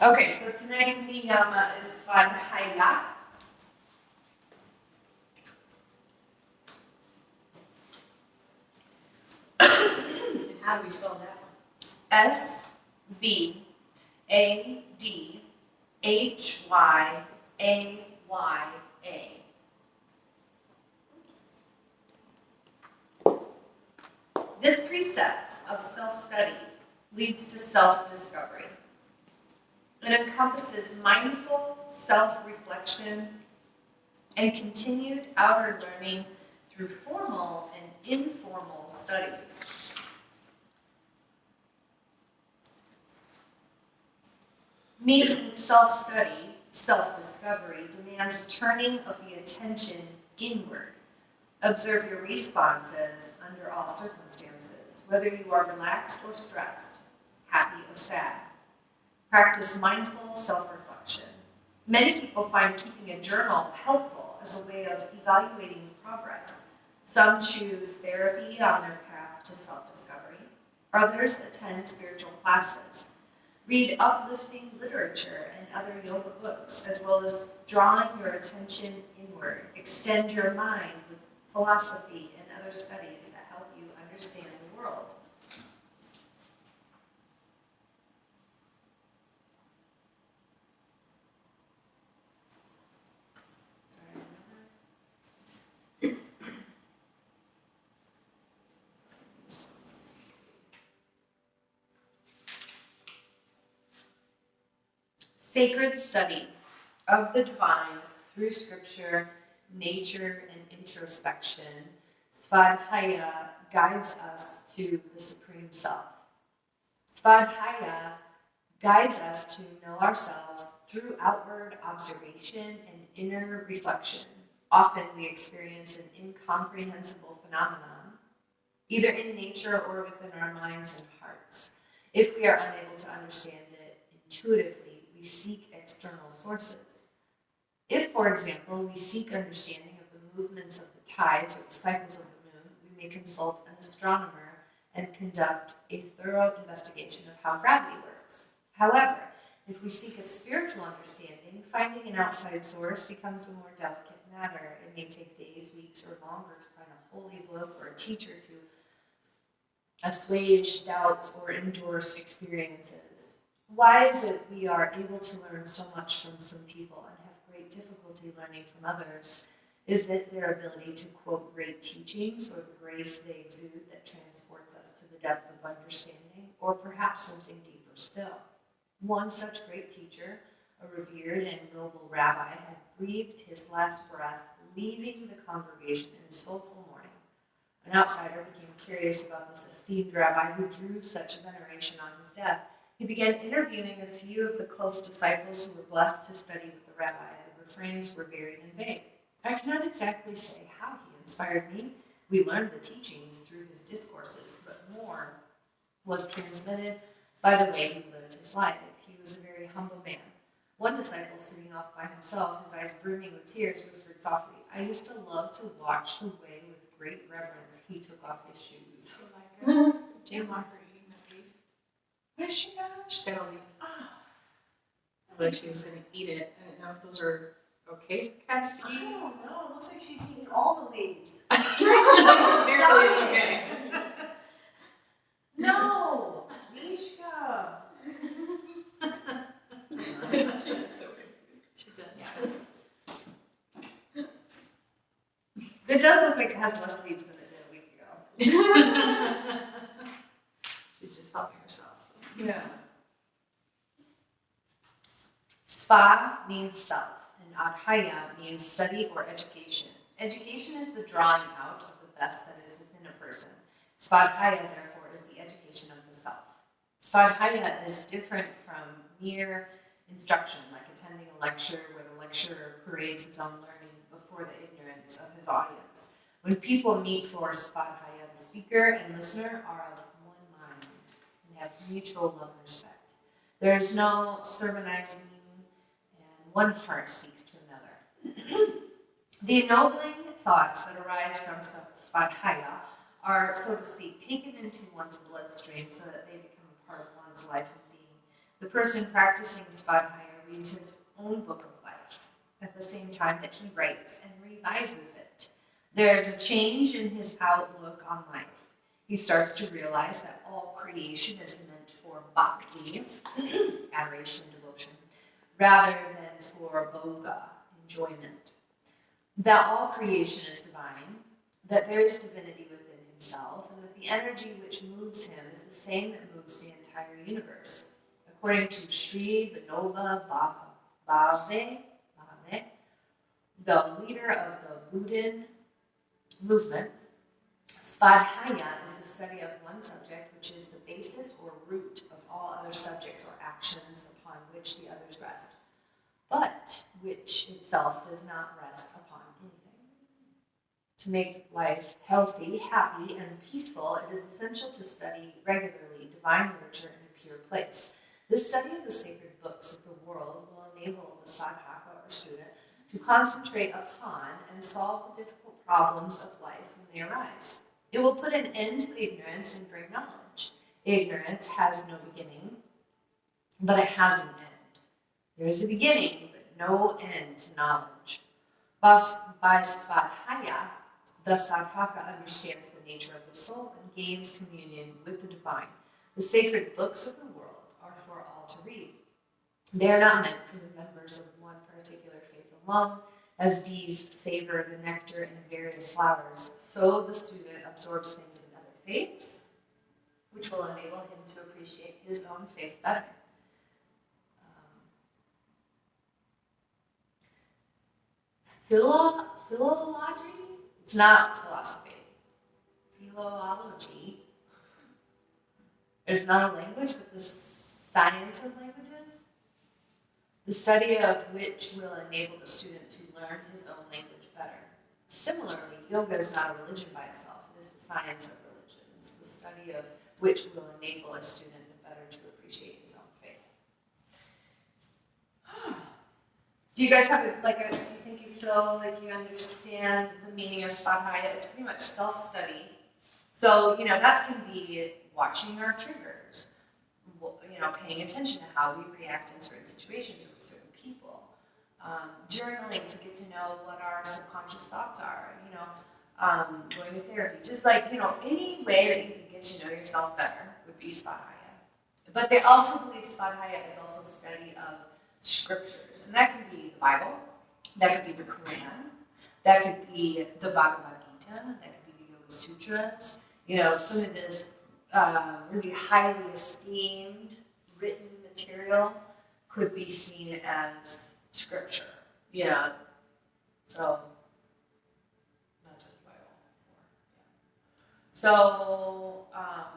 Okay, so tonight's niyama is Svadhyaya. And how do we spell that one? Svadhyaya. This precept of self-study leads to self-discovery. It encompasses mindful self-reflection and continued outer learning through formal and informal studies. Meaning self-study, self-discovery demands turning of the attention inward. Observe your responses under all circumstances, whether you are relaxed or stressed, happy or sad. Practice mindful self-reflection. Many people find keeping a journal helpful as a way of evaluating progress. Some choose therapy on their path to self-discovery. Others attend spiritual classes. Read uplifting literature and other yoga books, as well as drawing your attention inward. Extend your mind with philosophy and other studies that help you understand the world. Sacred study of the divine through scripture, nature, and introspection, Svadhyaya guides us to the Supreme Self. Svadhyaya guides us to know ourselves through outward observation and inner reflection. Often we experience an incomprehensible phenomenon, either in nature or within our minds and hearts. If we are unable to understand it intuitively, we seek external sources. If, for example, we seek understanding of the movements of the tides or the cycles of the moon, we may consult an astronomer and conduct a thorough investigation of how gravity works. However, if we seek a spiritual understanding, finding an outside source becomes a more delicate matter. It may take days, weeks, or longer to find a holy book or a teacher to assuage doubts or endorse experiences. Why is it we are able to learn so much from some people and have great difficulty learning from others? Is it their ability to quote great teachings or the grace they exude that transports us to the depth of understanding, or perhaps something deeper still? One such great teacher, a revered and noble rabbi, had breathed his last breath, leaving the congregation in soulful mourning. An outsider became curious about this esteemed rabbi who drew such veneration on his death. He began interviewing a few of the close disciples who were blessed to study with the rabbi. The refrains were varied and vague. I cannot exactly say how he inspired me. We learned the teachings through his discourses, but more was transmitted by the way he lived his life. He was a very humble man. One disciple, sitting off by himself, his eyes brimming with tears, whispered softly, "I used to love to watch the way with great reverence he took off his shoes." Jim Walker eating that leaf. Where did she go? She got a leaf. Like she was going to eat it. I didn't know if those are okay for cats to I eat. don't know. It looks like she's eating all the leaves. Apparently it's okay. No! Mishka! She gets so confused. She does. It does look like it has less leaves than it did a week ago. She's just helping herself. Yeah. Sva means self, and adhyaya means study or education. Education is the drawing out of the best that is within a person. Svadhyaya, therefore, is the education of the self. Svadhyaya is different from mere instruction, like attending a lecture where the lecturer parades his own learning before the ignorance of his audience. When people meet for Svadhyaya, the speaker and listener are of one mind and have mutual love and respect. There is no sermonizing, and one heart speaks to another. The ennobling thoughts that arise from Svadhyaya are, so to speak, taken into one's bloodstream so that they become a part of one's life and being. The person practicing Svadhyaya reads his own book of life at the same time that he writes and revises it. There's a change in his outlook on life. He starts to realize that all creation is meant for bhakti, adoration, devotion, rather than for bhoga, enjoyment. That all creation is divine, that there is divinity within himself, and that the energy which moves him is the same that moves the entire universe. According to Sri Vinoba Bhave, the leader of the Buddhism movement, Svadhyaya is the study of one subject, which is the basis or root of all other subjects or actions upon which the others rest, but which itself does not rest upon anything. To make life healthy, happy, and peaceful, it is essential to study regularly divine literature in a pure place. The study of the sacred books of the world will enable the sadhaka or student to concentrate upon and solve the difficult problems of life when they arise. It will put an end to ignorance and bring knowledge. Ignorance has no beginning, but it has an end. There is a beginning, but no end to knowledge. By Svadhyaya, the sadhaka understands the nature of the soul and gains communion with the divine. The sacred books of the world are for all to read. They are not meant for the members of one particular faith alone. As bees savor the nectar in various flowers, so the student absorbs things in other faiths, which will enable him to appreciate his own faith better. Philology? It's not philosophy. Philology is not a language, but the science of languages, the study of which will enable the student to learn his own language better. Similarly, yoga is not a religion by itself. It is the science of religions, the study of which will enable a student better to appreciate his own faith. Do you guys have, do you think you feel like you understand the meaning of Svadhyaya? It's pretty much self-study. So, that can be watching our triggers, paying attention to how we react in certain situations with certain people. Journaling to get to know what our subconscious thoughts are, going to therapy. Just any way that you can get to know yourself better would be Svadhyaya. But they also believe Svadhyaya is also study of scriptures. And that can be the Bible, that could be the Quran, that could be the Bhagavad Gita, that could be the Yoga Sutras. Some of this really highly esteemed written material could be seen as scripture. So, not just the Bible. So,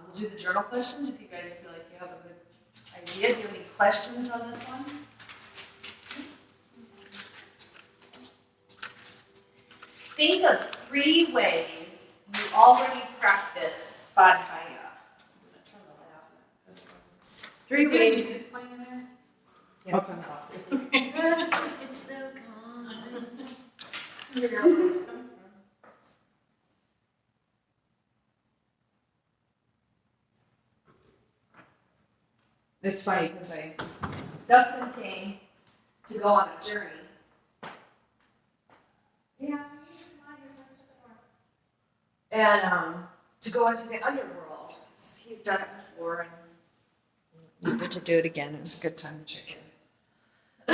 we'll do the journal questions if you guys feel like you have a good idea. Do you have any questions on this one? Think of 3 ways you already practice Svadhyaya. I'm going to turn the light off. 3 ways. Music playing in there? Yeah. Okay. It's so calm. It's funny because Dustin came to go on a journey. Yeah. And to go into the underworld. He's done it before and needed to do it again. It was a good time to check in. I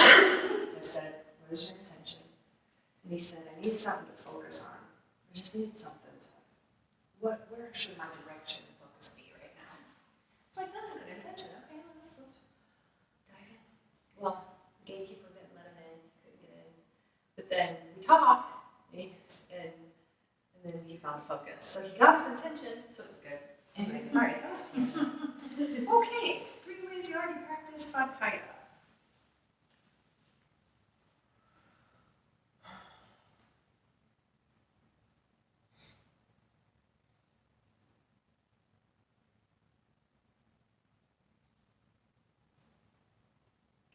said, "What is your intention?" And he said, "I need something to focus on. I just need something to, where should my direction and focus be right now?" It's like, that's a good intention. Okay, let's dive in. Well, the gatekeeper didn't let him in, couldn't get in. But then we talked, and then he found focus. So he got his intention, so it was good. Anyway, sorry, that was tangent. Okay, 3 ways you already practice Svadhyaya.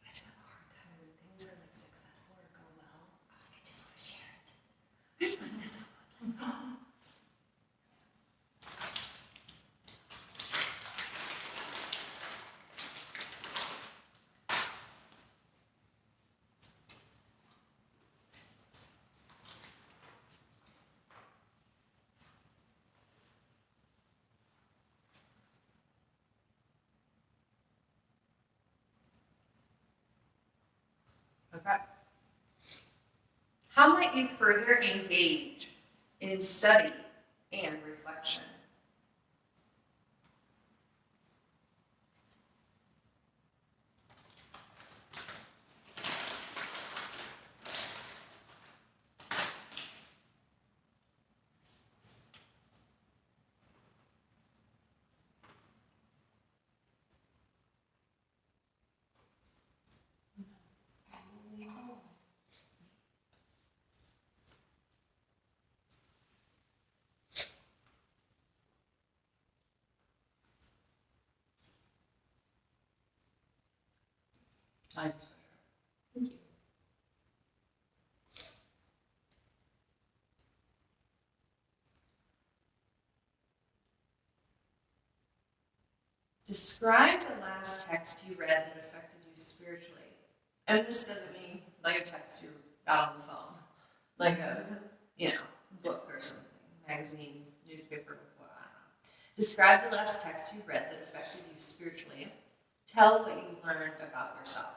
I just have a hard time when things are successful or go well. I just want to share it. I just want to tell someone. Okay. How might you further engage in study and reflection? Thank you. Describe the last text you read that affected you spiritually. And this doesn't mean like a text you got on the phone, like a, book or something, magazine, newspaper, well, I don't know. Describe the last text you read that affected you spiritually. Tell what you learned about yourself.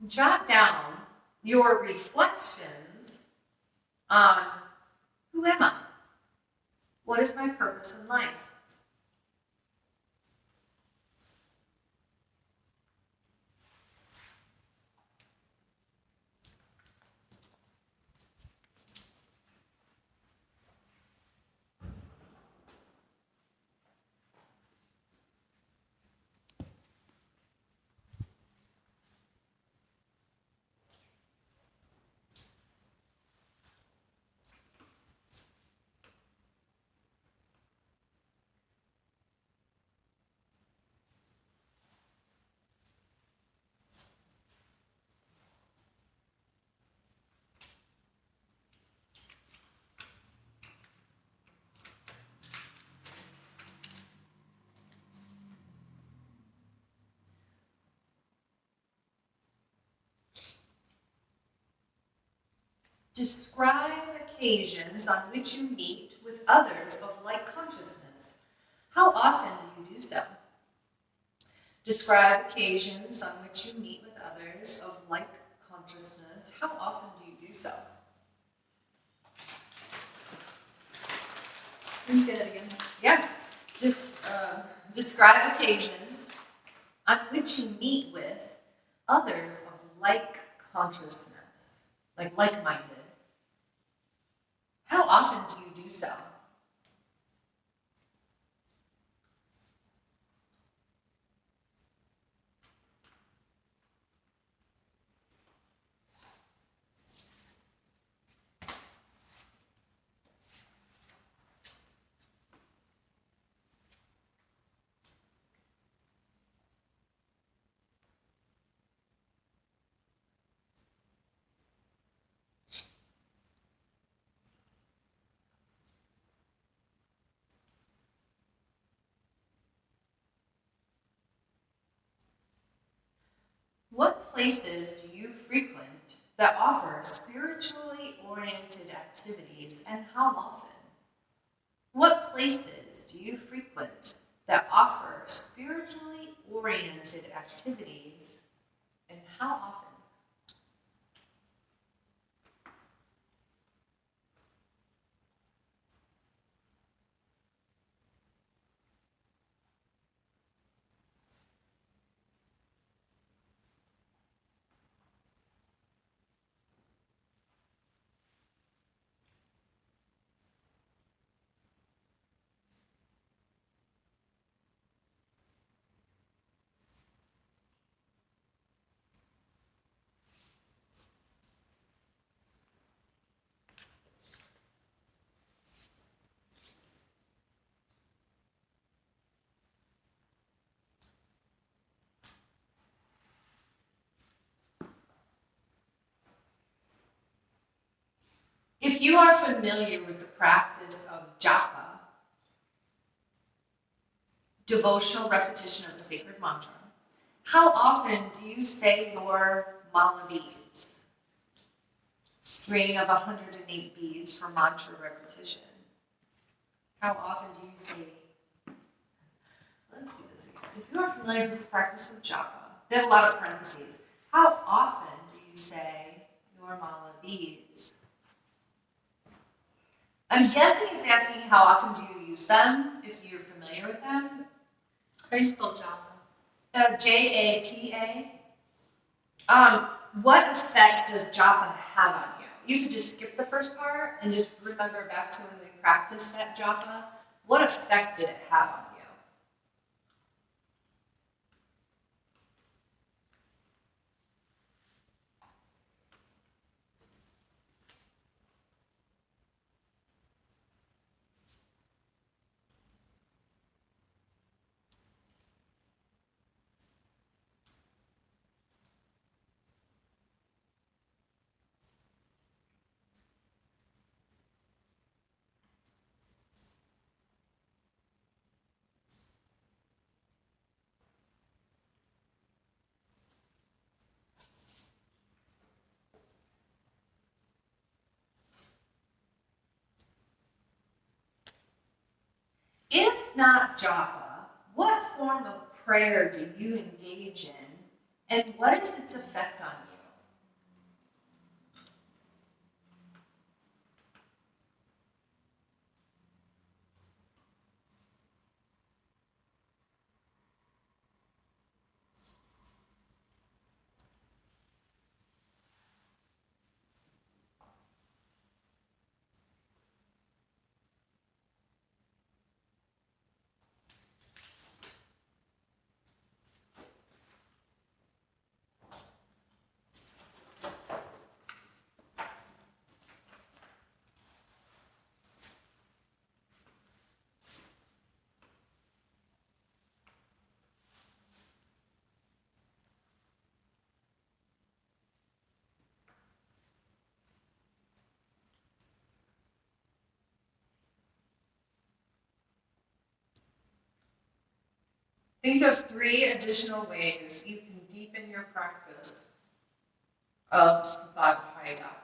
Jot down your reflections on who am I? What is my purpose in life? Describe occasions on which you meet with others of like consciousness. How often do you do so? Describe occasions on which you meet with others of like consciousness. How often do you do so? Can you say that again? Yeah. Describe occasions on which you meet with others of like consciousness, like-minded. How often do you do so? What places do you frequent that offer spiritually oriented activities, and how often? What places do you frequent that offer spiritually oriented activities, and how often? If you are familiar with the practice of japa, devotional repetition of a sacred mantra, how often do you say your mala beads? String of 108 beads for mantra repetition. How often do you say, let's see this again. If you are familiar with the practice of japa, they have a lot of parentheses. How often do you say your mala beads? I'm guessing it's asking how often do you use them, if you're familiar with them. How do you spell japa? Japa. What effect does japa have on you? You could just skip the first part and just remember back to when we practiced that japa. What effect did it have on you? If not japa, what form of prayer do you engage in, and what is its effect on you? Think of 3 additional ways you can deepen your practice of Svadhyaya.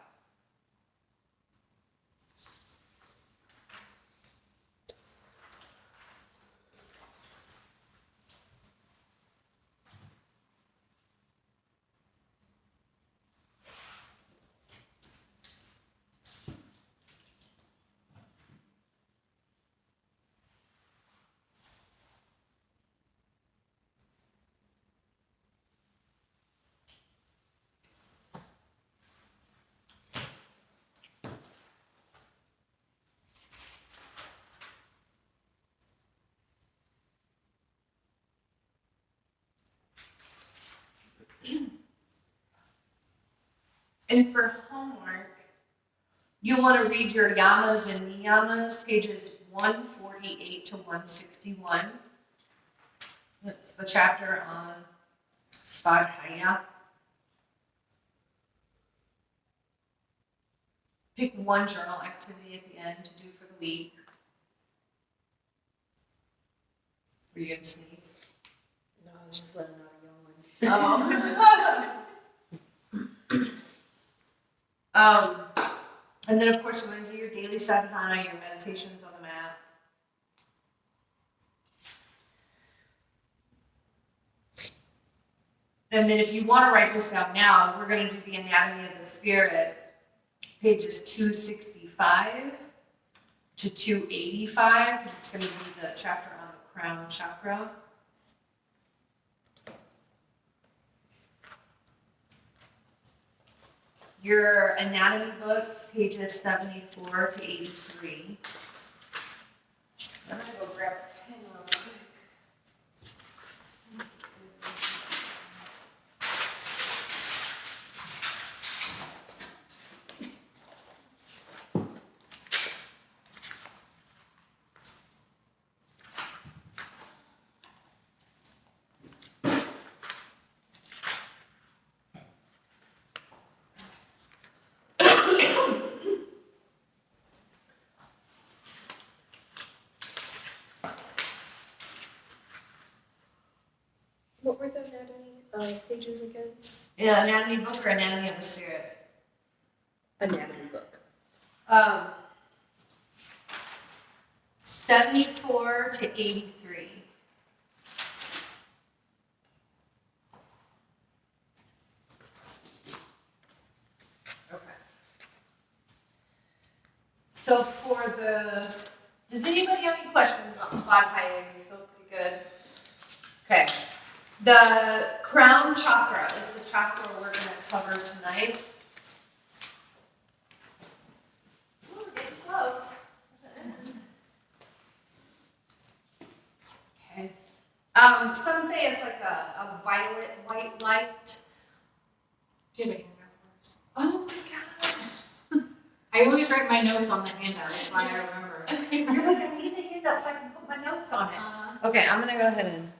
And for homework, you'll want to read your yamas and niyamas, pages 148 to 161. It's the chapter on Svadhyaya. Pick one journal activity at the end to do for the week. Were you going to sneeze? No, I was just letting out a yawn. And then, of course, you're going to do your daily sadhana, your meditations on the mat. And then if you want to write this down now, we're going to do the anatomy of the spirit, pages 265 to 285, because it's going to be the chapter on the crown chakra. Your anatomy book, pages 74 to 83. I'm going to go grab a pen real quick. were the anatomy pages again? Yeah, anatomy book or anatomy of the spirit? Anatomy book. 74 to 83. Okay. So does anybody have any questions about Svadhyaya? You feel pretty good? Okay. The crown chakra is the chakra we're going to cover tonight. Ooh, we're getting close. Okay. Some say it's like a violet white light. Do you have a handout for us? Oh my gosh. I always write my notes on the handout, that's why I remember. You're like, I need the handout so I can put my notes on it. Okay, I'm gonna go ahead and